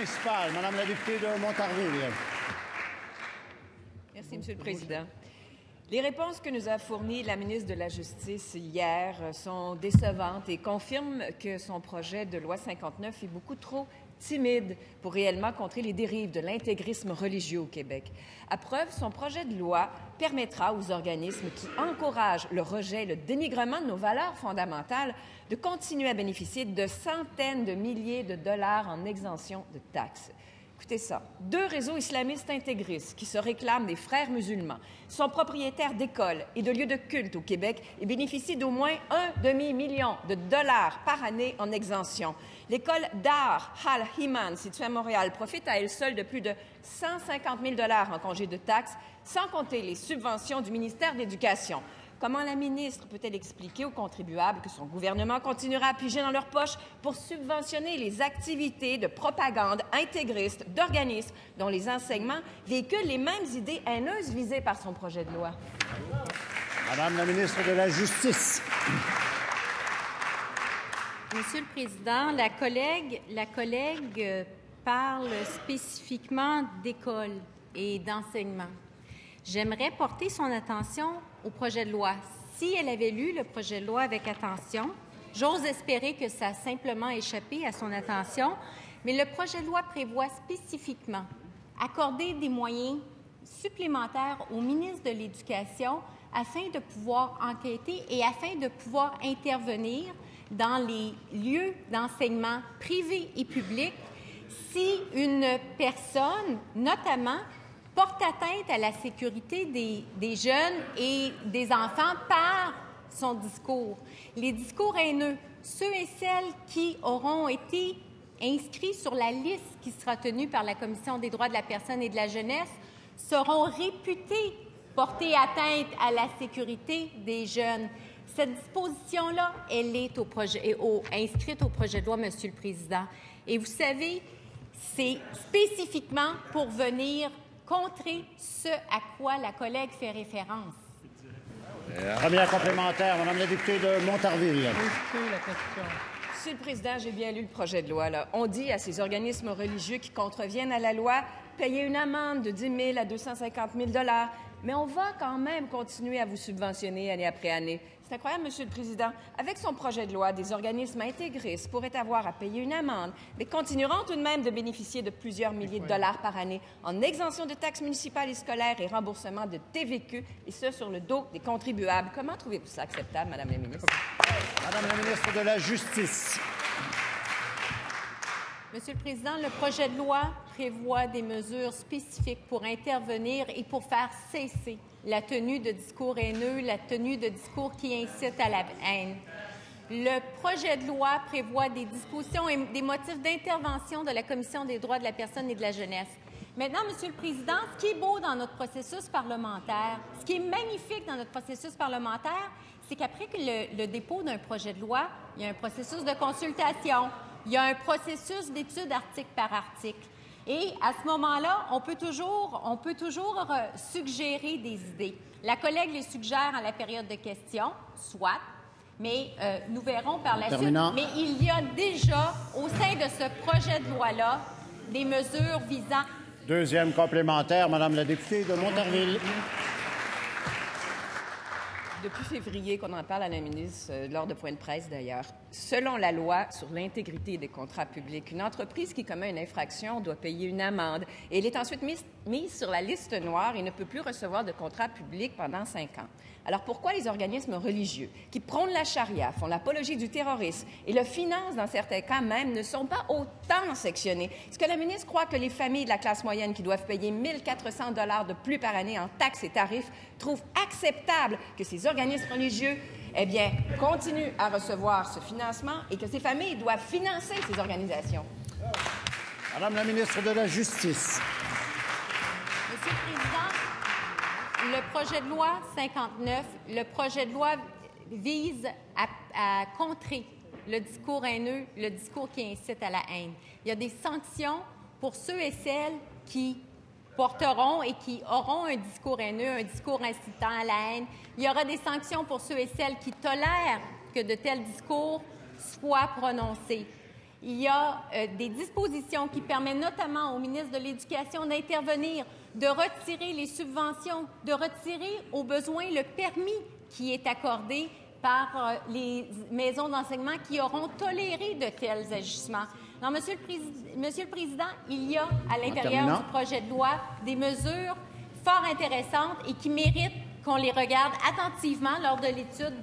principale, Madame la députée de Montarville. Merci, Monsieur le Président. Les réponses que nous a fournies la ministre de la Justice hier sont décevantes et confirment que son projet de loi 59 est beaucoup trop timide pour réellement contrer les dérives de l'intégrisme religieux au Québec. À preuve, son projet de loi permettra aux organismes qui encouragent le rejet et le dénigrement de nos valeurs fondamentales de continuer à bénéficier de centaines de milliers de dollars en exemption de taxes. Écoutez ça. 2 réseaux islamistes intégristes qui se réclament des frères musulmans sont propriétaires d'écoles et de lieux de culte au Québec et bénéficient d'au moins $1,5 million par année en exemption. L'école Dar Al-Iman, située à Montréal, profite à elle seule de plus de 150 000 $ en congé de taxes, sans compter les subventions du ministère de l'Éducation. Comment la ministre peut-elle expliquer aux contribuables que son gouvernement continuera à piger dans leur poche pour subventionner les activités de propagande intégriste d'organismes dont les enseignements véhiculent les mêmes idées haineuses visées par son projet de loi? Madame la ministre de la Justice. Monsieur le Président, la collègue parle spécifiquement d'école et d'enseignement. J'aimerais porter son attention au projet de loi. Si elle avait lu le projet de loi avec attention, j'ose espérer que ça a simplement échappé à son attention, mais le projet de loi prévoit spécifiquement accorder des moyens supplémentaires au ministre de l'Éducation afin de pouvoir enquêter et afin de pouvoir intervenir dans les lieux d'enseignement privés et publics si une personne, notamment, porte atteinte à la sécurité des jeunes et des enfants par son discours. Les discours haineux, ceux et celles qui auront été inscrits sur la liste qui sera tenue par la Commission des droits de la personne et de la jeunesse, seront réputés porter atteinte à la sécurité des jeunes. Cette disposition-là, elle est inscrite au projet de loi, Monsieur le Président. Et vous savez, c'est spécifiquement pour venir contrer ce à quoi la collègue fait référence. Première complémentaire, Madame la députée de Montarville. Monsieur le Président, j'ai bien lu le projet de loi. Là. On dit à ces organismes religieux qui contreviennent à la loi payer une amende de 10 000 à 250 000 $, mais on va quand même continuer à vous subventionner année après année. C'est incroyable, Monsieur le Président. Avec son projet de loi, des organismes intégristes pourraient avoir à payer une amende, mais continueront tout de même de bénéficier de plusieurs milliers de dollars par année en exemption de taxes municipales et scolaires et remboursement de TVQ, et ce, sur le dos des contribuables. Comment trouvez-vous ça acceptable, Madame la ministre? Madame la ministre de la Justice. Monsieur le Président, le projet de loi prévoit des mesures spécifiques pour intervenir et pour faire cesser la tenue de discours haineux, la tenue de discours qui incitent à la haine. Le projet de loi prévoit des dispositions et des motifs d'intervention de la Commission des droits de la personne et de la jeunesse. Maintenant, Monsieur le Président, ce qui est beau dans notre processus parlementaire, ce qui est magnifique dans notre processus parlementaire, c'est qu'après le dépôt d'un projet de loi, il y a un processus de consultation, il y a un processus d'étude article par article. Et à ce moment-là, on peut toujours suggérer des idées. La collègue les suggère en la période de questions, soit, mais nous verrons par la suite. Mais il y a déjà, au sein de ce projet de loi-là, des mesures visant... Deuxième complémentaire, Madame la députée de Montarville. Depuis février qu'on en parle à la ministre, lors de points de presse d'ailleurs. Selon la loi sur l'intégrité des contrats publics, une entreprise qui commet une infraction doit payer une amende et elle est ensuite mise sur la liste noire et ne peut plus recevoir de contrat public pendant 5 ans. Alors pourquoi les organismes religieux qui prônent la charia, font l'apologie du terrorisme et le financent dans certains cas même ne sont pas autant sectionnés? Est-ce que la ministre croit que les familles de la classe moyenne qui doivent payer 1 400 $ de plus par année en taxes et tarifs trouvent acceptable que ces organismes religieux continuent à recevoir ce financement et que ces familles doivent financer ces organisations? Madame la ministre de la Justice. Monsieur le Président, le projet de loi 59, le projet de loi vise à contrer le discours haineux, le discours qui incite à la haine. Il y a des sanctions pour ceux et celles qui porteront et qui auront un discours haineux, un discours incitant à la haine. Il y aura des sanctions pour ceux et celles qui tolèrent que de tels discours soient prononcés. il y a des dispositions qui permettent notamment au ministre de l'Éducation d'intervenir, de retirer les subventions, de retirer au besoin le permis qui est accordé par les maisons d'enseignement qui auront toléré de tels agissements. Alors, Monsieur le Président, il y a à l'intérieur du projet de loi des mesures fort intéressantes et qui méritent qu'on les regarde attentivement lors de l'étude